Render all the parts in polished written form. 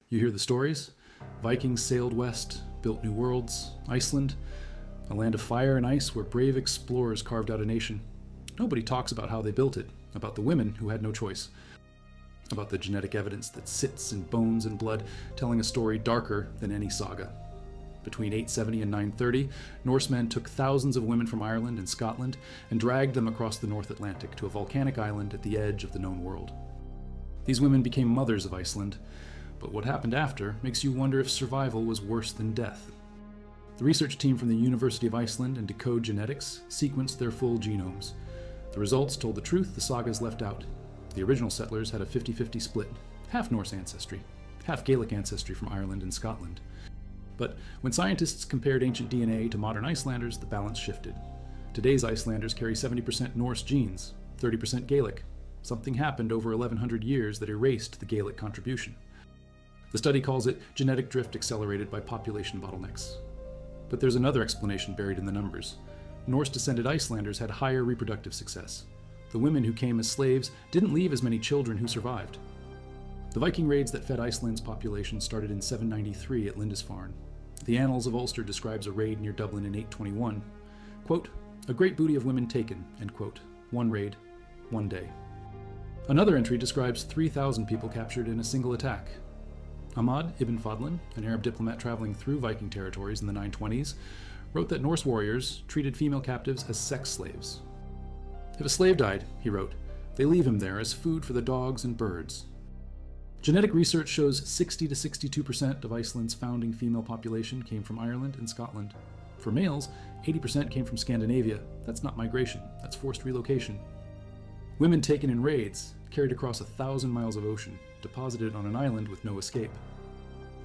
You hear the stories? Vikings sailed west, built new worlds, Iceland, a land of fire and ice where brave explorers carved out a nation. Nobody talks about how they built it, about the women who had no choice, about the genetic evidence that sits in bones and blood, telling a story darker than any saga. Between 870 and 930, Norsemen took thousands of women from Ireland and Scotland and dragged them across the North Atlantic to a volcanic island at the edge of the known world. These women became mothers of Iceland, but what happened after makes you wonder if survival was worse than death. The research team from the University of Iceland and Decode Genetics sequenced their full genomes. The results told the truth the sagas left out. The original settlers had a 50-50 split, half Norse ancestry, half Gaelic ancestry from Ireland and Scotland. But when scientists compared ancient DNA to modern Icelanders, the balance shifted. Today's Icelanders carry 70% Norse genes, 30% Gaelic. Something happened over 1100 years that erased the Gaelic contribution. The study calls it genetic drift accelerated by population bottlenecks. But there's another explanation buried in the numbers. Norse-descended Icelanders had higher reproductive success. The women who came as slaves didn't leave as many children who survived. The Viking raids that fed Iceland's population started in 793 at Lindisfarne. The Annals of Ulster describes a raid near Dublin in 821. Quote, "A great booty of women taken," end quote. One raid, one day. Another entry describes 3,000 people captured in a single attack. Ahmad ibn Fadlan, an Arab diplomat traveling through Viking territories in the 920s, wrote that Norse warriors treated female captives as sex slaves. "If a slave died," he wrote, "they leave him there as food for the dogs and birds." Genetic research shows 60 to 62% of Iceland's founding female population came from Ireland and Scotland. For males, 80% came from Scandinavia. That's not migration, that's forced relocation. Women taken in raids, carried across 1,000 miles of ocean, deposited on an island with no escape.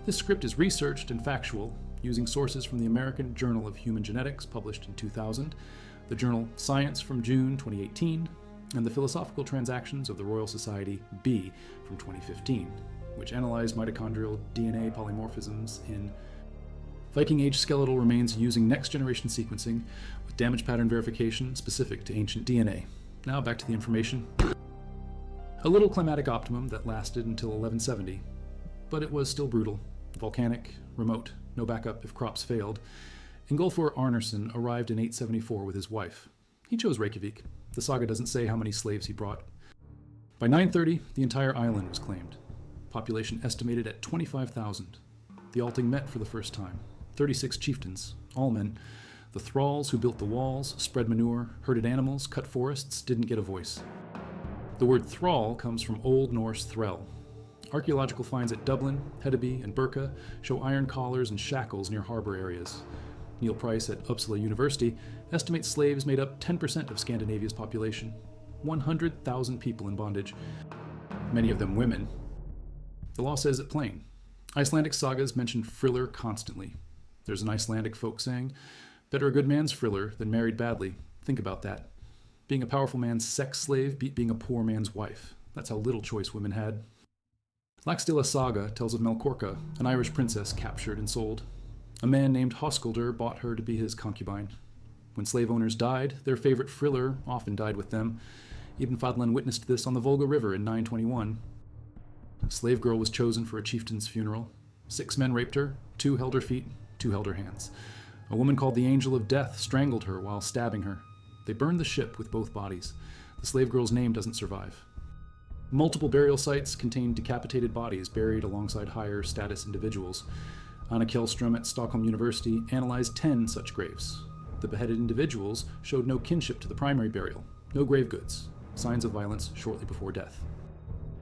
This script is researched and factual, using sources from the American Journal of Human Genetics, published in 2000, the journal Science from June 2018, and the Philosophical Transactions of the Royal Society B from 2015, which analyzed mitochondrial DNA polymorphisms in Viking Age skeletal remains using next-generation sequencing with damage pattern verification specific to ancient DNA. Now back to the information. A little climatic optimum that lasted until 1170, but it was still brutal, volcanic, remote, no backup if crops failed. Ingolfur Arnarsson arrived in 874 with his wife. He chose Reykjavik. The saga doesn't say how many slaves he brought. By 930, the entire island was claimed. Population estimated at 25,000. The Althing met for the first time. 36 chieftains, all men. The thralls who built the walls, spread manure, herded animals, cut forests, didn't get a voice. The word thrall comes from Old Norse threll. Archaeological finds at Dublin, Hedeby, and Birka show iron collars and shackles near harbor areas. Neil Price at Uppsala University estimates slaves made up 10% of Scandinavia's population. 100,000 people in bondage, many of them women. The law says it plain. Icelandic sagas mention friller constantly. There's an Icelandic folk saying, "Better a good man's friller than married badly." Think about that. Being a powerful man's sex slave beat being a poor man's wife. That's how little choice women had. Laxdilla Saga tells of Melkorka, an Irish princess captured and sold. A man named Hoskeldur bought her to be his concubine. When slave owners died, their favorite friller often died with them. Ibn Fadlan witnessed this on the Volga River in 921. A slave girl was chosen for a chieftain's funeral. 6 men raped her, 2 held her feet, 2 held her hands. A woman called the Angel of Death strangled her while stabbing her. They burned the ship with both bodies. The slave girl's name doesn't survive. Multiple burial sites contain decapitated bodies buried alongside higher status individuals. Anna Kjellström at Stockholm University analyzed 10 such graves. The beheaded individuals showed no kinship to the primary burial, no grave goods, signs of violence shortly before death.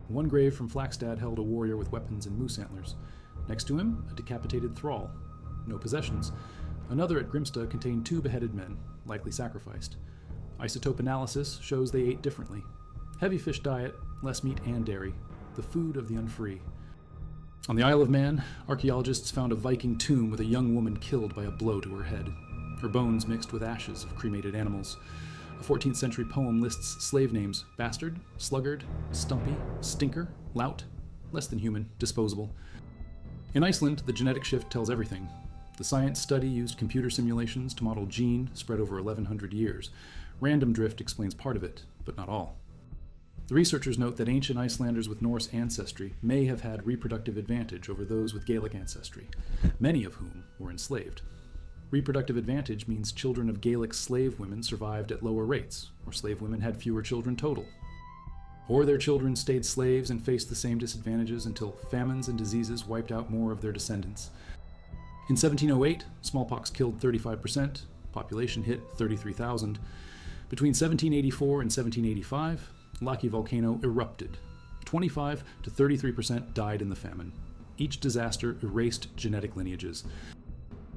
One grave from Flagstad held a warrior with weapons and moose antlers. Next to him, a decapitated thrall, no possessions. Another at Grimstad contained 2 beheaded men, likely sacrificed. Isotope analysis shows they ate differently. Heavy fish diet, less meat and dairy, the food of the unfree. On the Isle of Man, archaeologists found a Viking tomb with a young woman killed by a blow to her head, her bones mixed with ashes of cremated animals. A 14th century poem lists slave names: bastard, sluggard, stumpy, stinker, lout, less than human, disposable. In Iceland, the genetic shift tells everything. The science study used computer simulations to model gene spread over 1,100 years. Random drift explains part of it, but not all. The researchers note that ancient Icelanders with Norse ancestry may have had reproductive advantage over those with Gaelic ancestry, many of whom were enslaved. Reproductive advantage means children of Gaelic slave women survived at lower rates, or slave women had fewer children total. Or their children stayed slaves and faced the same disadvantages until famines and diseases wiped out more of their descendants. In 1708, smallpox killed 35%, population hit 33,000. Between 1784 and 1785, Laki volcano erupted. 25 to 33% died in the famine. Each disaster erased genetic lineages.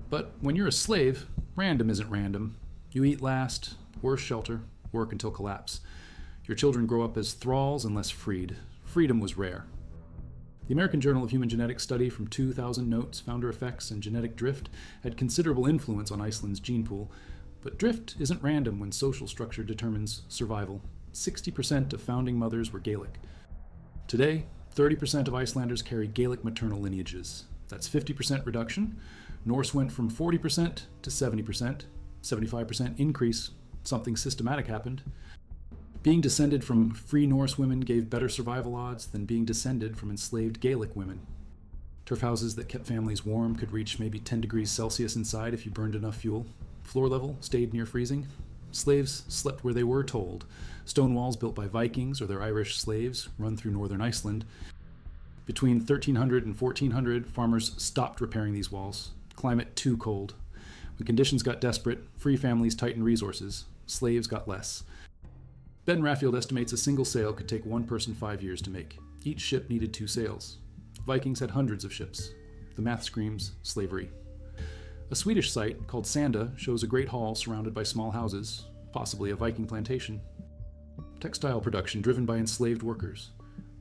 But when you're a slave, random isn't random. You eat last, worse shelter, work until collapse. Your children grow up as thralls unless freed. Freedom was rare. The American Journal of Human Genetics study from 2,000 notes, founder effects, and genetic drift had considerable influence on Iceland's gene pool. But drift isn't random when social structure determines survival. 60% of founding mothers were Gaelic. Today, 30% of Icelanders carry Gaelic maternal lineages. That's 50% reduction. Norse went from 40% to 70%, 75% increase. Something systematic happened. Being descended from free Norse women gave better survival odds than being descended from enslaved Gaelic women. Turf houses that kept families warm could reach maybe 10 degrees Celsius inside if you burned enough fuel. Floor level stayed near freezing. Slaves slept where they were told. Stone walls built by Vikings or their Irish slaves run through northern Iceland. Between 1300 and 1400, farmers stopped repairing these walls. Climate too cold. When conditions got desperate, free families tightened resources. Slaves got less. Ben Raffield estimates a single sail could take one person 5 years to make. Each ship needed 2 sails. Vikings had hundreds of ships. The math screams slavery. A Swedish site called Sanda shows a great hall surrounded by small houses, possibly a Viking plantation. Textile production driven by enslaved workers.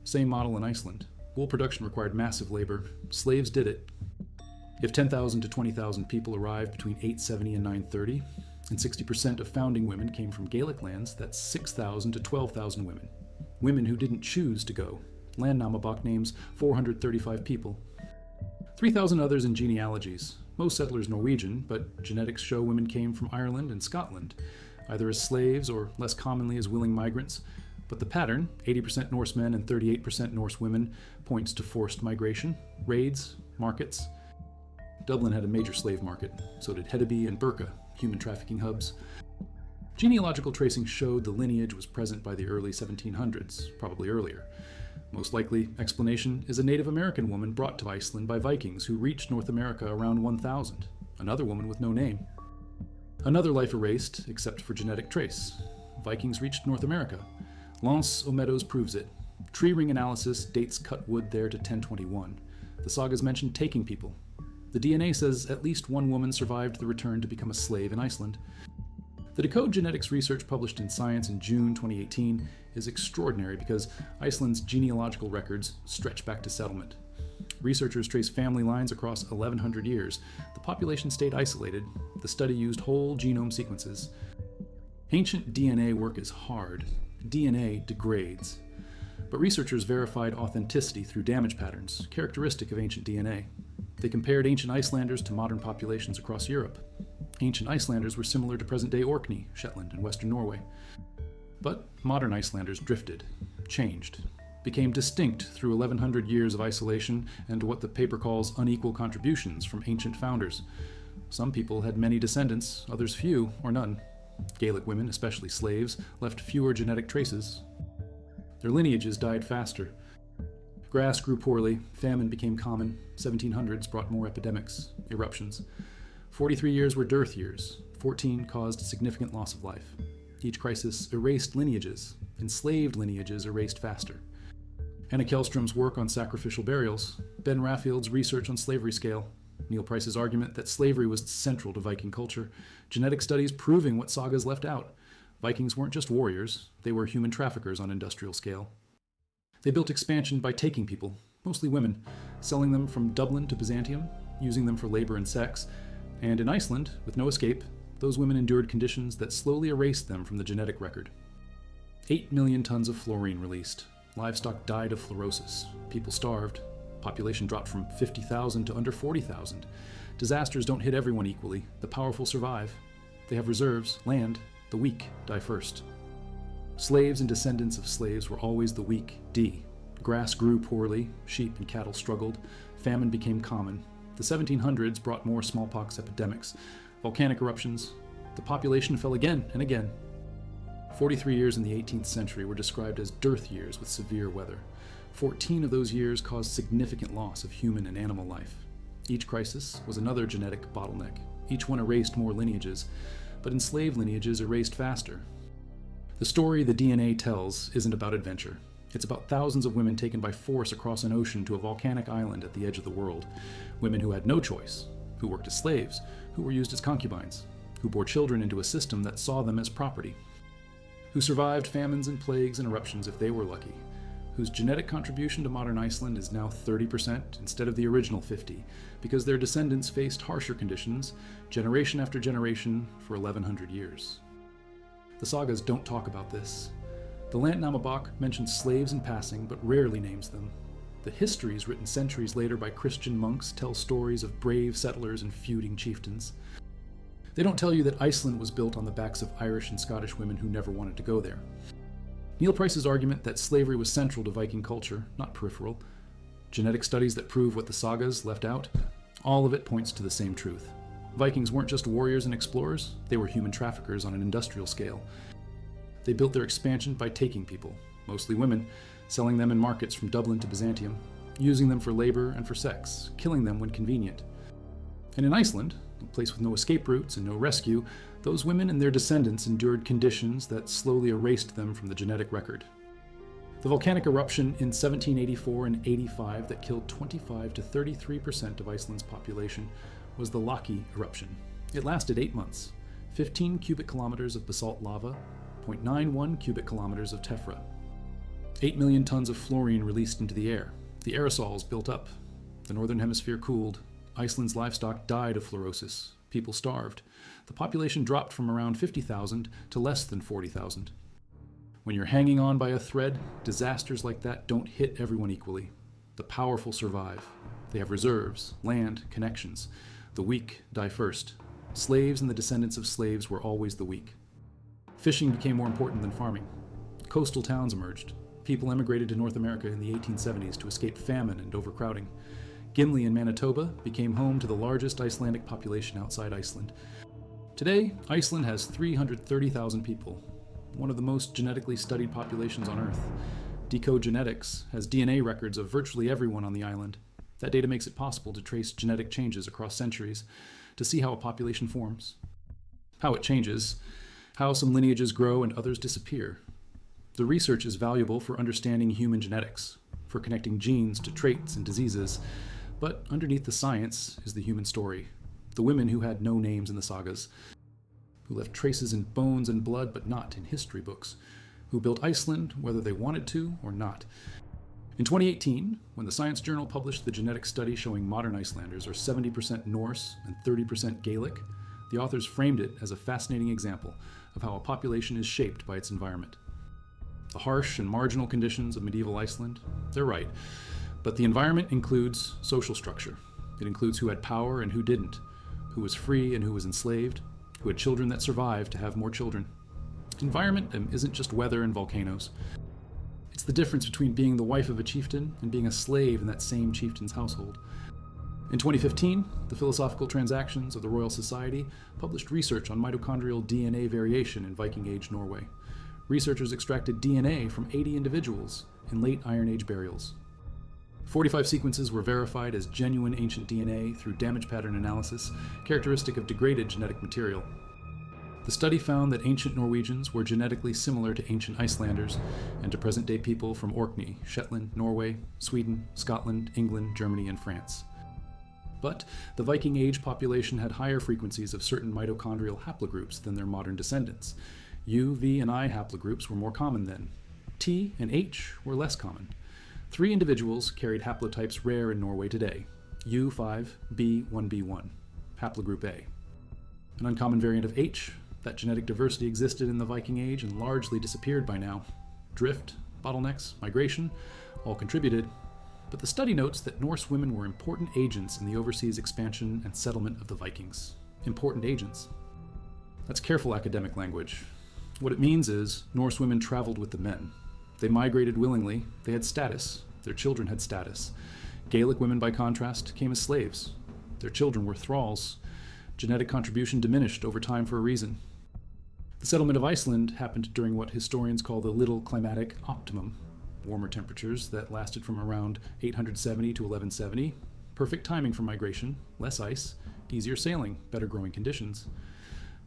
Same model in Iceland. Wool production required massive labor. Slaves did it. If 10,000 to 20,000 people arrived between 870 and 930, and 60% of founding women came from Gaelic lands, that's 6,000 to 12,000 women. Women who didn't choose to go. Landnám names 435 people. 3,000 others in genealogies. Most settlers Norwegian, but genetics show women came from Ireland and Scotland, either as slaves or less commonly as willing migrants. But the pattern, 80% Norsemen and 38% Norse women, points to forced migration, raids, markets. Dublin had a major slave market, so did Hedeby and Birka, human trafficking hubs. Genealogical tracing showed the lineage was present by the early 1700s, probably earlier. Most likely explanation is a Native American woman brought to Iceland by Vikings who reached North America around 1000, another woman with no name. Another life erased, except for genetic trace. Vikings reached North America. Lance O'Meadows proves it. Tree ring analysis dates cut wood there to 1021. The sagas mention taking people. The DNA says at least one woman survived the return to become a slave in Iceland. The Decode Genetics research published in Science in June 2018 is extraordinary because Iceland's genealogical records stretch back to settlement. Researchers trace family lines across 1,100 years. The population stayed isolated. The study used whole genome sequences. Ancient DNA work is hard. DNA degrades. But researchers verified authenticity through damage patterns, characteristic of ancient DNA. They compared ancient Icelanders to modern populations across Europe. Ancient Icelanders were similar to present-day Orkney, Shetland, and western Norway. But modern Icelanders drifted, changed, became distinct through 1,100 years of isolation and what the paper calls unequal contributions from ancient founders. Some people had many descendants, others few or none. Gaelic women, especially slaves, left fewer genetic traces. Their lineages died faster. Grass grew poorly, famine became common, 1700s brought more epidemics, eruptions. 43 years were dearth years, 14 caused significant loss of life. Each crisis erased lineages, enslaved lineages erased faster. Anna Kjellström's work on sacrificial burials, Ben Raffield's research on slavery scale, Neil Price's argument that slavery was central to Viking culture, genetic studies proving what sagas left out. Vikings weren't just warriors, they were human traffickers on industrial scale. They built expansion by taking people, mostly women, selling them from Dublin to Byzantium, using them for labor and sex, and in Iceland, with no escape, those women endured conditions that slowly erased them from the genetic record. 8 million tons of fluorine released. Livestock died of fluorosis. People starved. Population dropped from 50,000 to under 40,000. Disasters don't hit everyone equally. The powerful survive. They have reserves, land. The weak die first. Slaves and descendants of slaves were always the weak. D. Grass grew poorly, sheep and cattle struggled, famine became common. The 1700s brought more smallpox epidemics, volcanic eruptions. The population fell again and again. 43 years in the 18th century were described as dearth years with severe weather. 14 of those years caused significant loss of human and animal life. Each crisis was another genetic bottleneck. Each one erased more lineages, but enslaved lineages erased faster. The story the DNA tells isn't about adventure. It's about thousands of women taken by force across an ocean to a volcanic island at the edge of the world. Women who had no choice, who worked as slaves, who were used as concubines, who bore children into a system that saw them as property, who survived famines and plagues and eruptions if they were lucky, whose genetic contribution to modern Iceland is now 30% instead of the original 50%, because their descendants faced harsher conditions generation after generation for 1100 years. The sagas don't talk about this. The Landnám mentions slaves in passing, but rarely names them. The histories written centuries later by Christian monks tell stories of brave settlers and feuding chieftains. They don't tell you that Iceland was built on the backs of Irish and Scottish women who never wanted to go there. Neil Price's argument that slavery was central to Viking culture, not peripheral, genetic studies that prove what the sagas left out, all of it points to the same truth. Vikings weren't just warriors and explorers, they were human traffickers on an industrial scale. They built their expansion by taking people, mostly women, selling them in markets from Dublin to Byzantium, using them for labor and for sex, killing them when convenient. And in Iceland, a place with no escape routes and no rescue, those women and their descendants endured conditions that slowly erased them from the genetic record. The volcanic eruption in 1784 and 85 that killed 25 to 33% of Iceland's population was the Laki eruption. It lasted 8 months, 15 cubic kilometers of basalt lava, 0.91 cubic kilometers of tephra. 8 million tons of fluorine released into the air. The aerosols built up. The northern hemisphere cooled. Iceland's livestock died of fluorosis. People starved. The population dropped from around 50,000 to less than 40,000. When you're hanging on by a thread, disasters like that don't hit everyone equally. The powerful survive. They have reserves, land, connections. The weak die first. Slaves and the descendants of slaves were always the weak. Fishing became more important than farming. Coastal towns emerged. People emigrated to North America in the 1870s to escape famine and overcrowding. Gimli in Manitoba became home to the largest Icelandic population outside Iceland. Today, Iceland has 330,000 people, one of the most genetically studied populations on Earth. Decode Genetics has DNA records of virtually everyone on the island. That data makes it possible to trace genetic changes across centuries, to see how a population forms, how it changes, how some lineages grow and others disappear. The research is valuable for understanding human genetics, for connecting genes to traits and diseases, but underneath the science is the human story. The women who had no names in the sagas, who left traces in bones and blood but not in history books, who built Iceland whether they wanted to or not. In 2018, when the Science Journal published the genetic study showing modern Icelanders are 70% Norse and 30% Gaelic, the authors framed it as a fascinating example of how a population is shaped by its environment. The harsh and marginal conditions of medieval Iceland, they're right, but the environment includes social structure. It includes who had power and who didn't, who was free and who was enslaved, who had children that survived to have more children. Environment isn't just weather and volcanoes. It's the difference between being the wife of a chieftain and being a slave in that same chieftain's household. In 2015, the Philosophical Transactions of the Royal Society published research on mitochondrial DNA variation in Viking Age Norway. Researchers extracted DNA from 80 individuals in late Iron Age burials. 45 sequences were verified as genuine ancient DNA through damage pattern analysis, characteristic of degraded genetic material. The study found that ancient Norwegians were genetically similar to ancient Icelanders and to present-day people from Orkney, Shetland, Norway, Sweden, Scotland, England, Germany, and France. But the Viking Age population had higher frequencies of certain mitochondrial haplogroups than their modern descendants. U, V, and I haplogroups were more common then. T and H were less common. 3 individuals carried haplotypes rare in Norway today: U5, B1B1, haplogroup A. An uncommon variant of H. That genetic diversity existed in the Viking Age and largely disappeared by now. Drift, bottlenecks, migration, all contributed. But the study notes that Norse women were important agents in the overseas expansion and settlement of the Vikings. Important agents. That's careful academic language. What it means is Norse women traveled with the men. They migrated willingly, they had status, their children had status. Gaelic women, by contrast, came as slaves. Their children were thralls. Genetic contribution diminished over time for a reason. The settlement of Iceland happened during what historians call the Little Climatic Optimum, warmer temperatures that lasted from around 870 to 1170. Perfect timing for migration, less ice, easier sailing, better growing conditions.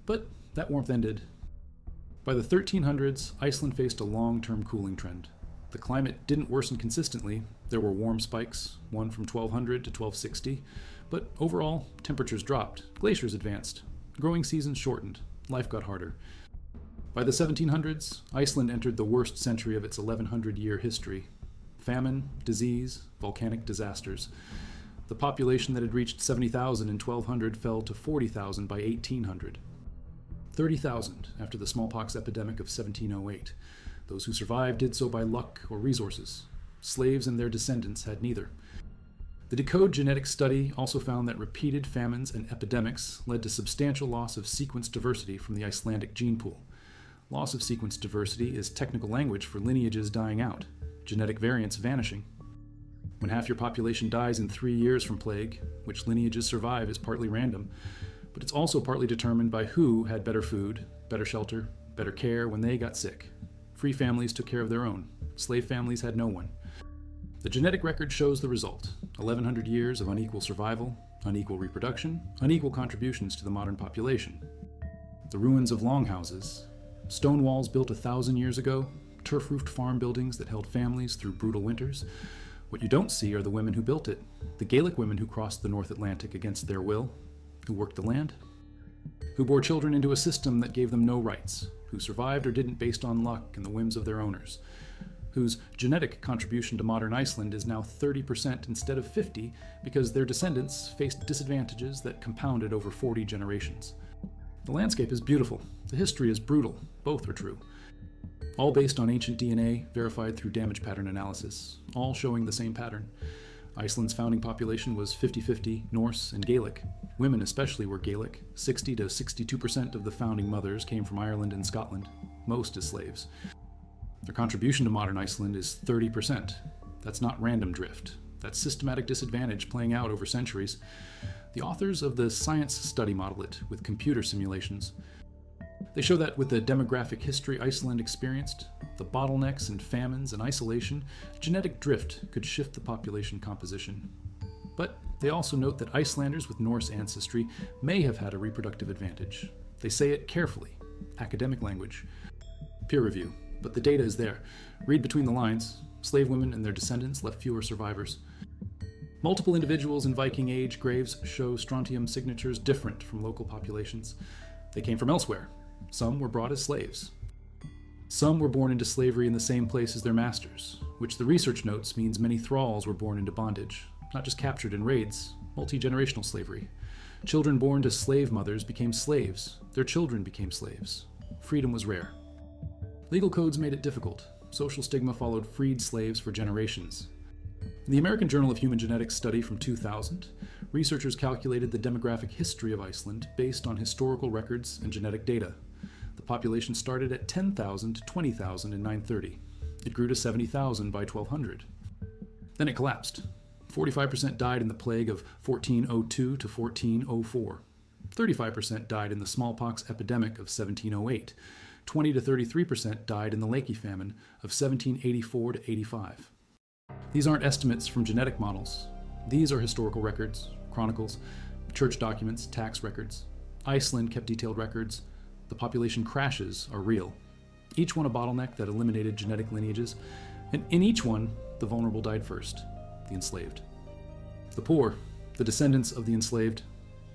But that warmth ended. By the 1300s, Iceland faced a long-term cooling trend. The climate didn't worsen consistently. There were warm spikes, one from 1200 to 1260, but overall, temperatures dropped, glaciers advanced, growing seasons shortened, life got harder. By the 1700s, Iceland entered the worst century of its 1100-year history. Famine, disease, volcanic disasters. The population that had reached 70,000 in 1200 fell to 40,000 by 1800. 30,000 after the smallpox epidemic of 1708. Those who survived did so by luck or resources. Slaves and their descendants had neither. The Decode genetic study also found that repeated famines and epidemics led to substantial loss of sequence diversity from the Icelandic gene pool. Loss of sequence diversity is technical language for lineages dying out, genetic variants vanishing. When half your population dies in 3 years from plague, which lineages survive is partly random, but it's also partly determined by who had better food, better shelter, better care when they got sick. Free families took care of their own. Slave families had no one. The genetic record shows the result: 1,100 years of unequal survival, unequal reproduction, unequal contributions to the modern population. The ruins of longhouses, stone walls built 1,000 years ago, turf-roofed farm buildings that held families through brutal winters. What you don't see are the women who built it, the Gaelic women who crossed the North Atlantic against their will, who worked the land, who bore children into a system that gave them no rights, who survived or didn't based on luck and the whims of their owners, whose genetic contribution to modern Iceland is now 30% instead of 50% because their descendants faced disadvantages that compounded over 40 generations. The landscape is beautiful, the history is brutal, both are true. All based on ancient DNA, verified through damage pattern analysis, all showing the same pattern. Iceland's founding population was 50-50 Norse and Gaelic. Women especially were Gaelic. 60 to 62% of the founding mothers came from Ireland and Scotland, most as slaves. Their contribution to modern Iceland is 30%. That's not random drift. That's systematic disadvantage playing out over centuries. The authors of the science study model it with computer simulations. They show that with the demographic history Iceland experienced, the bottlenecks and famines and isolation, genetic drift could shift the population composition. But they also note that Icelanders with Norse ancestry may have had a reproductive advantage. They say it carefully, academic language. Peer review, but the data is there. Read between the lines. Slave women and their descendants left fewer survivors. Multiple individuals in Viking Age graves show strontium signatures different from local populations. They came from elsewhere. Some were brought as slaves. Some were born into slavery in the same place as their masters, which the research notes means many thralls were born into bondage, not just captured in raids, multi-generational slavery. Children born to slave mothers became slaves. Their children became slaves. Freedom was rare. Legal codes made it difficult. Social stigma followed freed slaves for generations. In the American Journal of Human Genetics study from 2000, researchers calculated the demographic history of Iceland based on historical records and genetic data. The population started at 10,000 to 20,000 in 930. It grew to 70,000 by 1200. Then it collapsed. 45% died in the plague of 1402 to 1404. 35% died in the smallpox epidemic of 1708. 20 to 33% died in the Lakey famine of 1784 to 85. These aren't estimates from genetic models. These are historical records, chronicles, church documents, tax records. Iceland kept detailed records. The population crashes are real. Each one a bottleneck that eliminated genetic lineages, and in each one, the vulnerable died first, the enslaved. The poor, the descendants of the enslaved.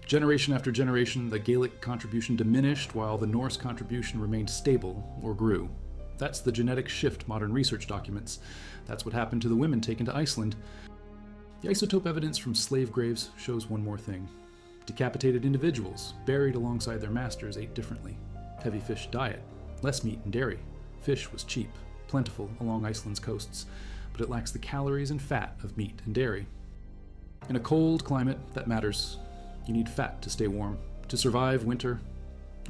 Generation after generation, the Gaelic contribution diminished while the Norse contribution remained stable or grew. That's the genetic shift modern research documents. That's what happened to the women taken to Iceland. The isotope evidence from slave graves shows one more thing. Decapitated individuals, buried alongside their masters, ate differently. Heavy fish diet, less meat and dairy. Fish was cheap, plentiful along Iceland's coasts, but it lacks the calories and fat of meat and dairy. In a cold climate, that matters. You need fat to stay warm, to survive winter.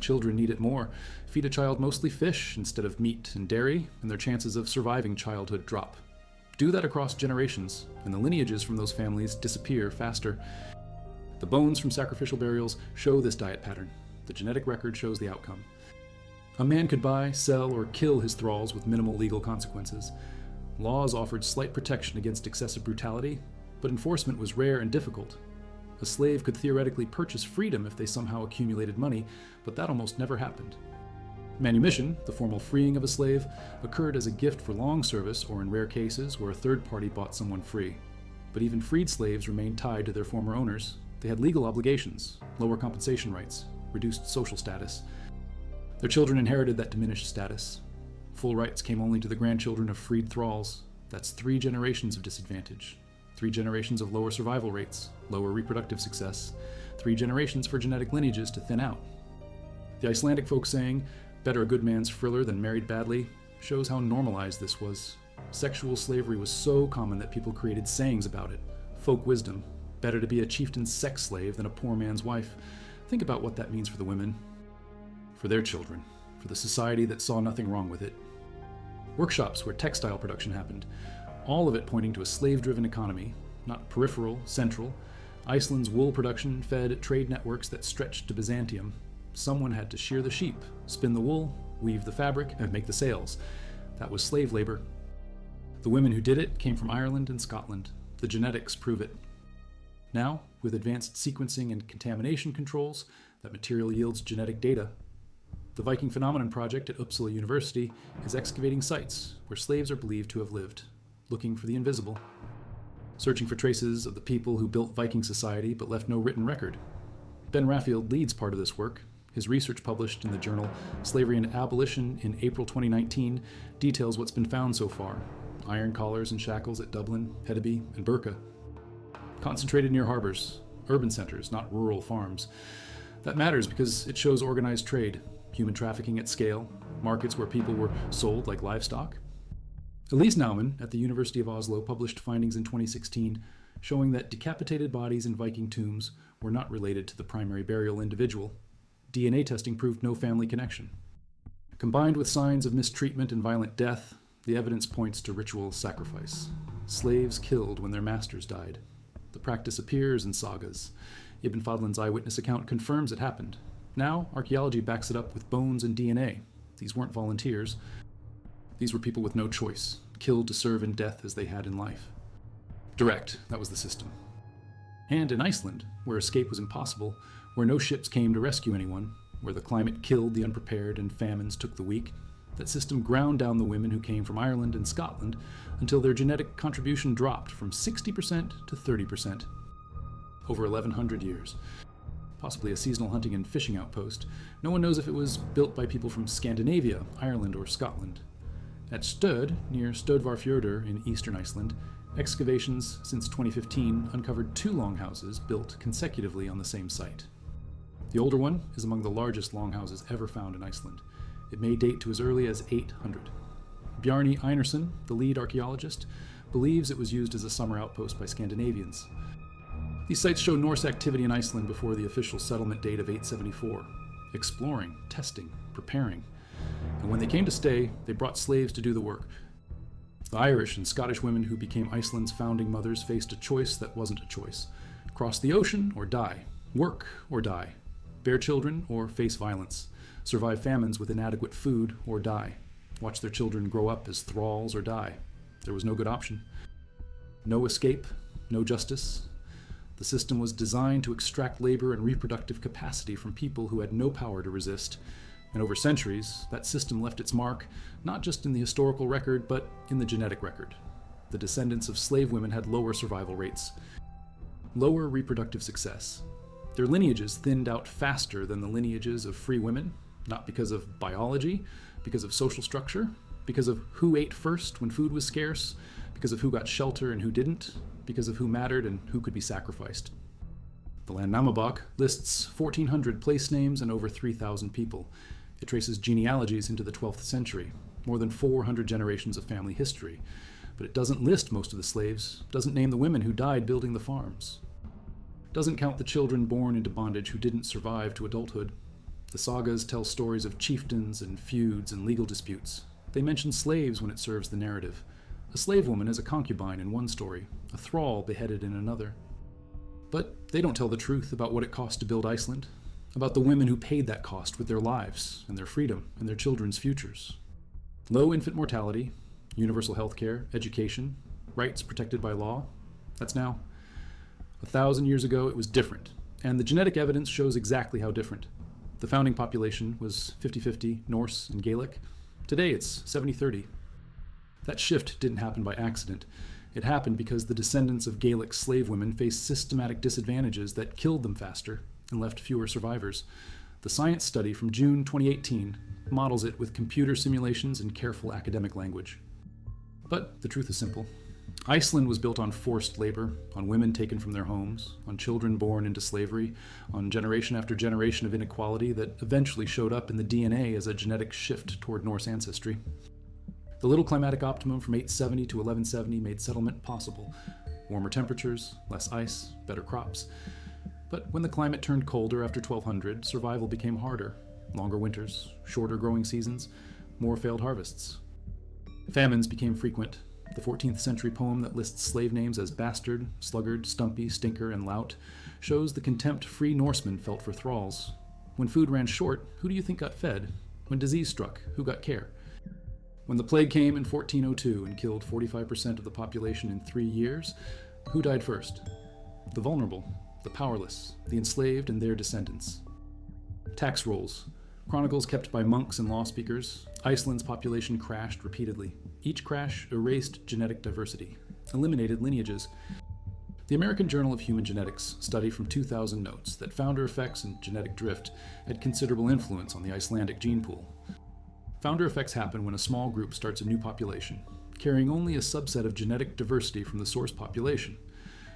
Children need it more. Feed a child mostly fish instead of meat and dairy, and their chances of surviving childhood drop. Do that across generations, and the lineages from those families disappear faster. The bones from sacrificial burials show this diet pattern. The genetic record shows the outcome. A man could buy, sell, or kill his thralls with minimal legal consequences. Laws offered slight protection against excessive brutality, but enforcement was rare and difficult. A slave could theoretically purchase freedom if they somehow accumulated money, but that almost never happened. Manumission, the formal freeing of a slave, occurred as a gift for long service or in rare cases where a third party bought someone free. But even freed slaves remained tied to their former owners. They had legal obligations, lower compensation rights, reduced social status. Their children inherited that diminished status. Full rights came only to the grandchildren of freed thralls. That's 3 generations of disadvantage. 3 generations of lower survival rates, lower reproductive success, 3 generations for genetic lineages to thin out. The Icelandic folk saying, "Better a good man's friller than married badly," shows how normalized this was. Sexual slavery was so common that people created sayings about it. Folk wisdom, better to be a chieftain's sex slave than a poor man's wife. Think about what that means for the women, for their children, for the society that saw nothing wrong with it. Workshops where textile production happened, all of it pointing to a slave-driven economy, not peripheral, central. Iceland's wool production fed trade networks that stretched to Byzantium. Someone had to shear the sheep, spin the wool, weave the fabric, and make the sails. That was slave labor. The women who did it came from Ireland and Scotland. The genetics prove it. Now, with advanced sequencing and contamination controls, that material yields genetic data. The Viking Phenomenon Project at Uppsala University is excavating sites where slaves are believed to have lived, looking for the invisible, searching for traces of the people who built Viking society but left no written record. Ben Raffield leads part of this work. His research, published in the journal Slavery and Abolition in April 2019, details what's been found so far. Iron collars and shackles at Dublin, Hedeby, and Birka. Concentrated near harbors, urban centers, not rural farms. That matters because it shows organized trade, human trafficking at scale, markets where people were sold like livestock. Elise Naumann at the University of Oslo published findings in 2016 showing that decapitated bodies in Viking tombs were not related to the primary burial individual. DNA testing proved no family connection. Combined with signs of mistreatment and violent death, the evidence points to ritual sacrifice. Slaves killed when their masters died. The practice appears in sagas. Ibn Fadlan's eyewitness account confirms it happened. Now, archaeology backs it up with bones and DNA. These weren't volunteers. These were people with no choice, killed to serve in death as they had in life. Direct, that was the system. And in Iceland, where escape was impossible, where no ships came to rescue anyone, where the climate killed the unprepared and famines took the weak, that system ground down the women who came from Ireland and Scotland until their genetic contribution dropped from 60% to 30%. Over 1,100 years. Possibly a seasonal hunting and fishing outpost. No one knows if it was built by people from Scandinavia, Ireland, or Scotland. At Stöd, near Stöðvarfjörður in eastern Iceland, excavations since 2015 uncovered 2 longhouses built consecutively on the same site. The older one is among the largest longhouses ever found in Iceland. It may date to as early as 800. Bjarni Einarsson, the lead archaeologist, believes it was used as a summer outpost by Scandinavians. These sites show Norse activity in Iceland before the official settlement date of 874. Exploring, testing, preparing. And when they came to stay, they brought slaves to do the work. The Irish and Scottish women who became Iceland's founding mothers faced a choice that wasn't a choice. Cross the ocean or die. Work or die. Bear children or face violence. Survive famines with inadequate food or die. Watch their children grow up as thralls or die. There was no good option. No escape, no justice. The system was designed to extract labor and reproductive capacity from people who had no power to resist. And over centuries, that system left its mark, not just in the historical record, but in the genetic record. The descendants of slave women had lower survival rates, lower reproductive success. Their lineages thinned out faster than the lineages of free women, not because of biology, because of social structure, because of who ate first when food was scarce, because of who got shelter and who didn't, because of who mattered and who could be sacrificed. The Landnám lists 1,400 place names and over 3,000 people. It traces genealogies into the 12th century, more than 400 generations of family history, but it doesn't list most of the slaves, doesn't name the women who died building the farms, doesn't count the children born into bondage who didn't survive to adulthood. The sagas tell stories of chieftains and feuds and legal disputes. They mention slaves when it serves the narrative. A slave woman is a concubine in one story, a thrall beheaded in another. But they don't tell the truth about what it cost to build Iceland, about the women who paid that cost with their lives and their freedom and their children's futures. Low infant mortality, universal health care, education, rights protected by law. That's now. 1,000 years ago, it was different, and the genetic evidence shows exactly how different. The founding population was 50-50 Norse and Gaelic. Today, it's 70-30. That shift didn't happen by accident. It happened because the descendants of Gaelic slave women faced systematic disadvantages that killed them faster and left fewer survivors. The science study from June 2018 models it with computer simulations and careful academic language. But the truth is simple. Iceland was built on forced labor, on women taken from their homes, on children born into slavery, on generation after generation of inequality that eventually showed up in the DNA as a genetic shift toward Norse ancestry. The little climatic optimum from 870 to 1170 made settlement possible. Warmer temperatures, less ice, better crops. But when the climate turned colder after 1200, survival became harder. Longer winters, shorter growing seasons, more failed harvests. Famines became frequent. The 14th century poem that lists slave names as bastard, sluggard, stumpy, stinker, and lout shows the contempt free Norsemen felt for thralls. When food ran short, who do you think got fed? When disease struck, who got care? When the plague came in 1402 and killed 45% of the population in 3 years, who died first? The vulnerable, the powerless, the enslaved and their descendants. Tax rolls. Chronicles kept by monks and law speakers. Iceland's population crashed repeatedly. Each crash erased genetic diversity, eliminated lineages. The American Journal of Human Genetics study from 2000 notes that founder effects and genetic drift had considerable influence on the Icelandic gene pool. Founder effects happen when a small group starts a new population, carrying only a subset of genetic diversity from the source population.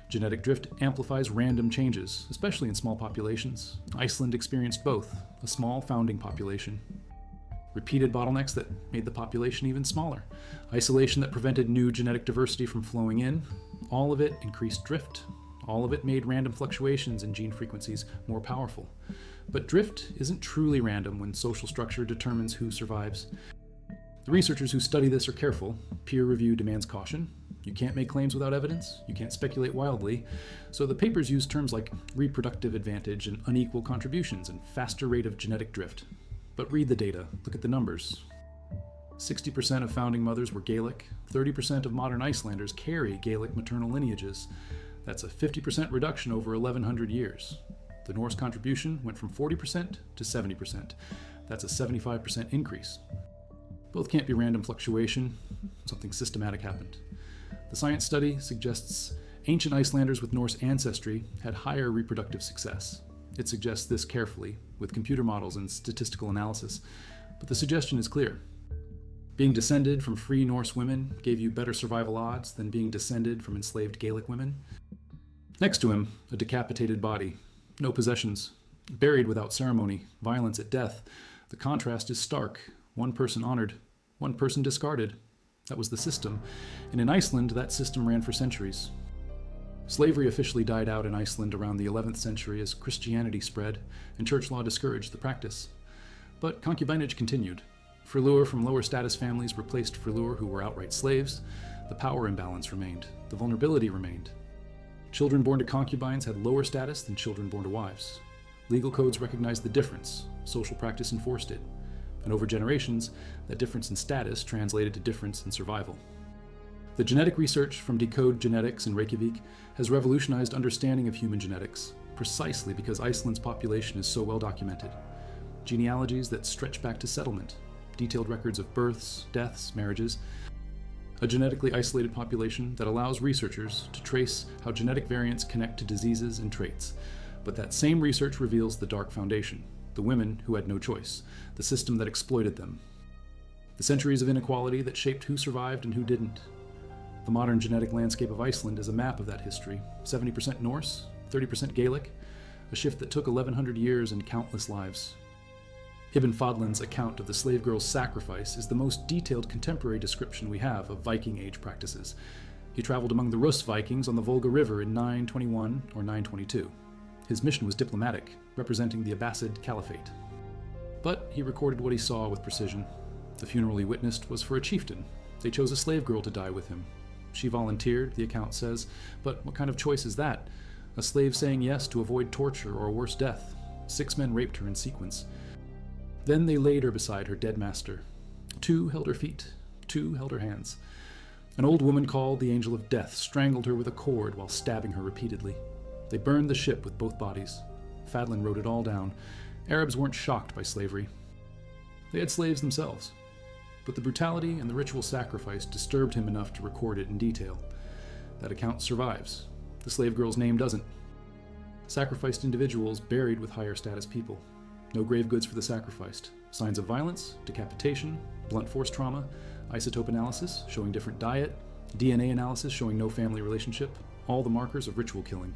Genetic drift amplifies random changes, especially in small populations. Iceland experienced both, a small founding population. Repeated bottlenecks that made the population even smaller. Isolation that prevented new genetic diversity from flowing in. All of it increased drift. All of it made random fluctuations in gene frequencies more powerful. But drift isn't truly random when social structure determines who survives. The researchers who study this are careful. Peer review demands caution. You can't make claims without evidence. You can't speculate wildly. So the papers use terms like reproductive advantage and unequal contributions and faster rate of genetic drift. But read the data. Look at the numbers. 60% of founding mothers were Gaelic. 30% of modern Icelanders carry Gaelic maternal lineages. That's a 50% reduction over 1,100 years. The Norse contribution went from 40% to 70%. That's a 75% increase. Both can't be random fluctuation. Something systematic happened. The science study suggests ancient Icelanders with Norse ancestry had higher reproductive success. It suggests this carefully, with computer models and statistical analysis, but the suggestion is clear. Being descended from free Norse women gave you better survival odds than being descended from enslaved Gaelic women. Next to him, a decapitated body, no possessions, buried without ceremony, violence at death. The contrast is stark. One person honored, one person discarded. That was the system, and in Iceland, that system ran for centuries. Slavery officially died out in Iceland around the 11th century as Christianity spread, and church law discouraged the practice. But concubinage continued. Frillure from lower status families replaced frillure who were outright slaves. The power imbalance remained. The vulnerability remained. Children born to concubines had lower status than children born to wives. Legal codes recognized the difference. Social practice enforced it. And over generations, that difference in status translated to difference in survival. The genetic research from Decode Genetics in Reykjavik has revolutionized understanding of human genetics, precisely because Iceland's population is so well documented. Genealogies that stretch back to settlement, detailed records of births, deaths, marriages. A genetically isolated population that allows researchers to trace how genetic variants connect to diseases and traits. But that same research reveals the dark foundation, the women who had no choice, the system that exploited them. The centuries of inequality that shaped who survived and who didn't. The modern genetic landscape of Iceland is a map of that history, 70% Norse, 30% Gaelic, a shift that took 1,100 years and countless lives. Ibn Fadlan's account of the slave girl's sacrifice is the most detailed contemporary description we have of Viking Age practices. He traveled among the Rus Vikings on the Volga River in 921 or 922. His mission was diplomatic, representing the Abbasid Caliphate. But he recorded what he saw with precision. The funeral he witnessed was for a chieftain. They chose a slave girl to die with him. She volunteered, the account says, but what kind of choice is that? A slave saying yes to avoid torture or a worse death. 6 men raped her in sequence. Then they laid her beside her dead master. 2 held her feet, 2 held her hands. An old woman called the Angel of Death strangled her with a cord while stabbing her repeatedly. They burned the ship with both bodies. Fadlan wrote it all down. Arabs weren't shocked by slavery. They had slaves themselves. But the brutality and the ritual sacrifice disturbed him enough to record it in detail. That account survives. The slave girl's name doesn't. Sacrificed individuals buried with higher status people. No grave goods for the sacrificed. Signs of violence, decapitation, blunt force trauma, isotope analysis showing different diet, DNA analysis showing no family relationship, all the markers of ritual killing.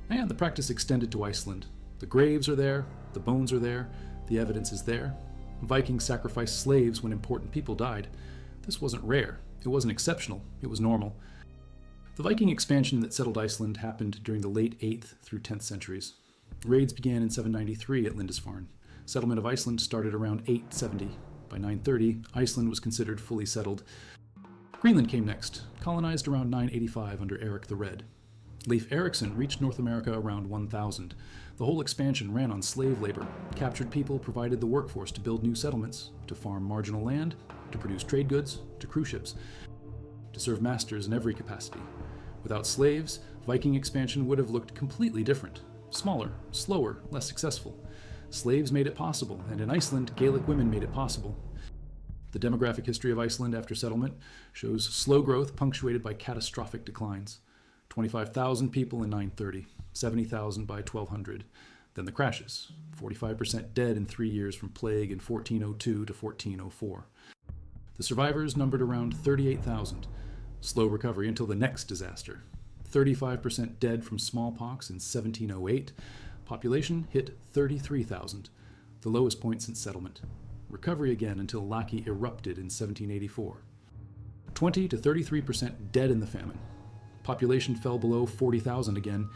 And the practice extended to Iceland. The graves are there, the bones are there, the evidence is there. Vikings sacrificed slaves when important people died. This wasn't rare. It wasn't exceptional. It was normal. The Viking expansion that settled Iceland happened during the late 8th through 10th centuries. Raids began in 793 at Lindisfarne. Settlement of Iceland started around 870. By 930, Iceland was considered fully settled. Greenland came next, colonized around 985 under Eric the Red. Leif Erikson reached North America around 1000. The whole expansion ran on slave labor. Captured people provided the workforce to build new settlements, to farm marginal land, to produce trade goods, to cruise ships, to serve masters in every capacity. Without slaves, Viking expansion would have looked completely different. Smaller, slower, less successful. Slaves made it possible, and in Iceland, Gaelic women made it possible. The demographic history of Iceland after settlement shows slow growth punctuated by catastrophic declines. 25,000 people in 930, 70,000 by 1200. Then the crashes, 45% dead in 3 years from plague in 1402 to 1404. The survivors numbered around 38,000. Slow recovery until the next disaster. 35% dead from smallpox in 1708. Population hit 33,000, the lowest point since settlement. Recovery again until Laki erupted in 1784. 20 to 33% dead in the famine. Population fell below 40,000 again.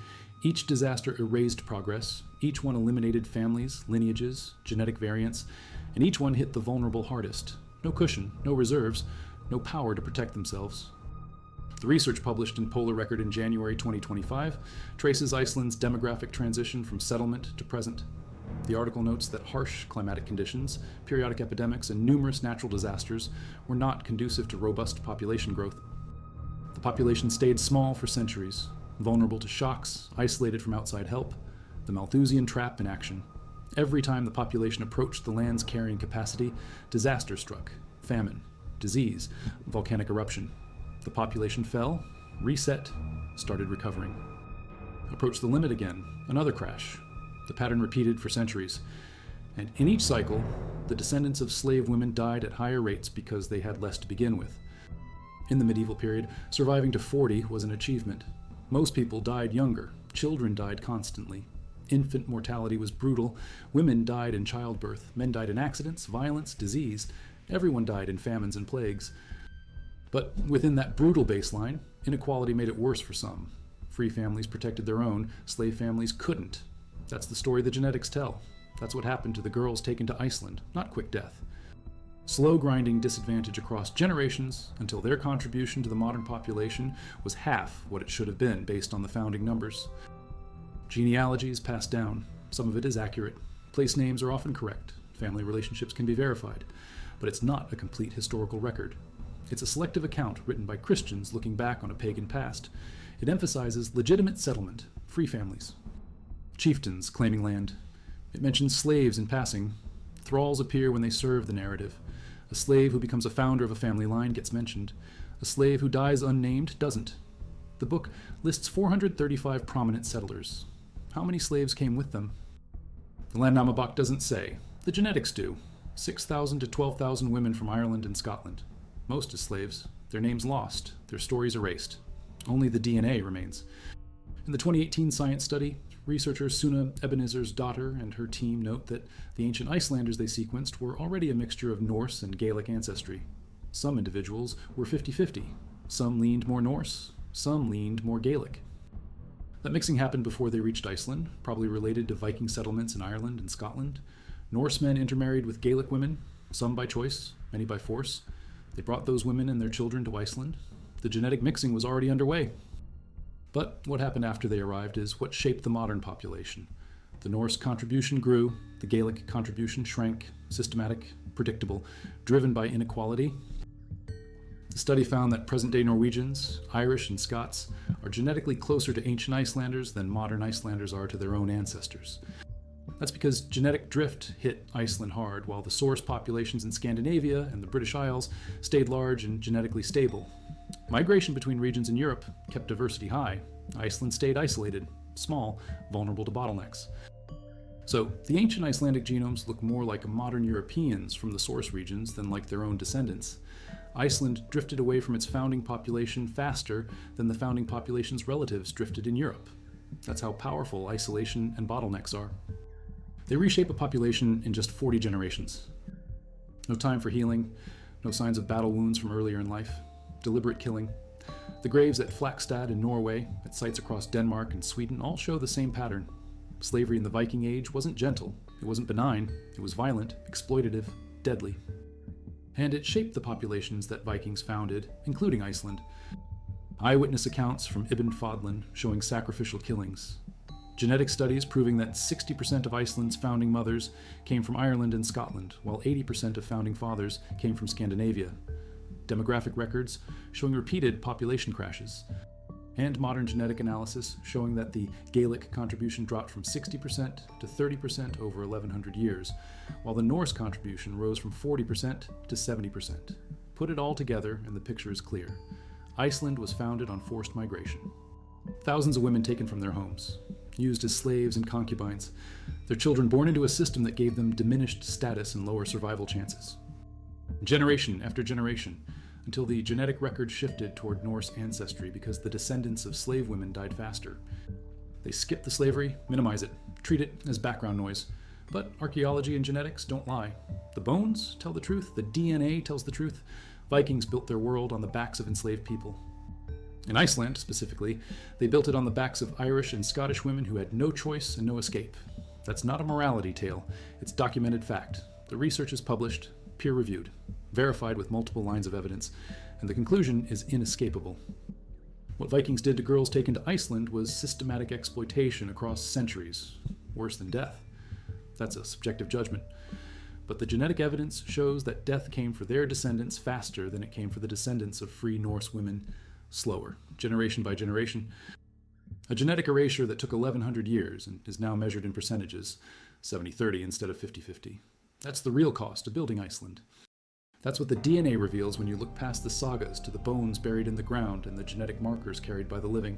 Each disaster erased progress. Each one eliminated families, lineages, genetic variants, and each one hit the vulnerable hardest. No cushion, no reserves, no power to protect themselves. The research published in Polar Record in January 2025 traces Iceland's demographic transition from settlement to present. The article notes that harsh climatic conditions, periodic epidemics, and numerous natural disasters were not conducive to robust population growth. The population stayed small for centuries, vulnerable to shocks, isolated from outside help, the Malthusian trap in action. Every time the population approached the land's carrying capacity, disaster struck, famine, disease, volcanic eruption. The population fell, reset, started recovering. Approached the limit again, another crash. The pattern repeated for centuries. And in each cycle, the descendants of slave women died at higher rates because they had less to begin with. In the medieval period, surviving to 40 was an achievement. Most people died younger. Children died constantly. Infant mortality was brutal. Women died in childbirth. Men died in accidents, violence, disease. Everyone died in famines and plagues. But within that brutal baseline, inequality made it worse for some. Free families protected their own. Slave families couldn't. That's the story the genetics tell. That's what happened to the girls taken to Iceland, not quick death. Slow grinding disadvantage across generations until their contribution to the modern population was half what it should have been based on the founding numbers. Genealogies passed down. Some of it is accurate. Place names are often correct. Family relationships can be verified. But it's not a complete historical record. It's a selective account written by Christians looking back on a pagan past. It emphasizes legitimate settlement, free families. Chieftains claiming land. It mentions slaves in passing. Thralls appear when they serve the narrative. A slave who becomes a founder of a family line gets mentioned. A slave who dies unnamed doesn't. The book lists 435 prominent settlers. How many slaves came with them? The Landnám doesn't say. The genetics do. 6,000 to 12,000 women from Ireland and Scotland. Most as slaves. Their names lost. Their stories erased. Only the DNA remains. In the 2018 science study, researcher Suna Ebenezer's daughter and her team note that the ancient Icelanders they sequenced were already a mixture of Norse and Gaelic ancestry. Some individuals were 50-50. Some leaned more Norse. Some leaned more Gaelic. That mixing happened before they reached Iceland, probably related to Viking settlements in Ireland and Scotland. Norsemen intermarried with Gaelic women, some by choice, many by force. They brought those women and their children to Iceland. The genetic mixing was already underway. But what happened after they arrived is what shaped the modern population. The Norse contribution grew, the Gaelic contribution shrank, systematic, predictable, driven by inequality. The study found that present-day Norwegians, Irish, and Scots are genetically closer to ancient Icelanders than modern Icelanders are to their own ancestors. That's because genetic drift hit Iceland hard, while the source populations in Scandinavia and the British Isles stayed large and genetically stable. Migration between regions in Europe kept diversity high. Iceland stayed isolated, small, vulnerable to bottlenecks. So, the ancient Icelandic genomes look more like modern Europeans from the source regions than like their own descendants. Iceland drifted away from its founding population faster than the founding population's relatives drifted in Europe. That's how powerful isolation and bottlenecks are. They reshape a population in just 40 generations. No time for healing, no signs of battle wounds from earlier in life, deliberate killing. The graves at Flakstad in Norway, at sites across Denmark and Sweden all show the same pattern. Slavery in the Viking Age wasn't gentle, it wasn't benign, it was violent, exploitative, deadly. And it shaped the populations that Vikings founded, including Iceland. Eyewitness accounts from Ibn Fodlan showing sacrificial killings. Genetic studies proving that 60% of Iceland's founding mothers came from Ireland and Scotland, while 80% of founding fathers came from Scandinavia. Demographic records showing repeated population crashes. And modern genetic analysis showing that the Gaelic contribution dropped from 60% to 30% over 1100 years, while the Norse contribution rose from 40% to 70%. Put it all together and the picture is clear. Iceland was founded on forced migration. Thousands of women taken from their homes, used as slaves and concubines, their children born into a system that gave them diminished status and lower survival chances. Generation after generation, until the genetic record shifted toward Norse ancestry because the descendants of slave women died faster. They skip the slavery, minimize it, treat it as background noise. But archaeology and genetics don't lie. The bones tell the truth, the DNA tells the truth. Vikings built their world on the backs of enslaved people. In Iceland, specifically, they built it on the backs of Irish and Scottish women who had no choice and no escape. That's not a morality tale, it's documented fact. The research is published, peer-reviewed, verified with multiple lines of evidence, and the conclusion is inescapable. What Vikings did to girls taken to Iceland was systematic exploitation across centuries, worse than death. That's a subjective judgment. But the genetic evidence shows that death came for their descendants faster than it came for the descendants of free Norse women, slower, generation by generation. A genetic erasure that took 1100 years and is now measured in percentages, 70-30 instead of 50-50. That's the real cost of building Iceland. That's what the DNA reveals when you look past the sagas to the bones buried in the ground and the genetic markers carried by the living.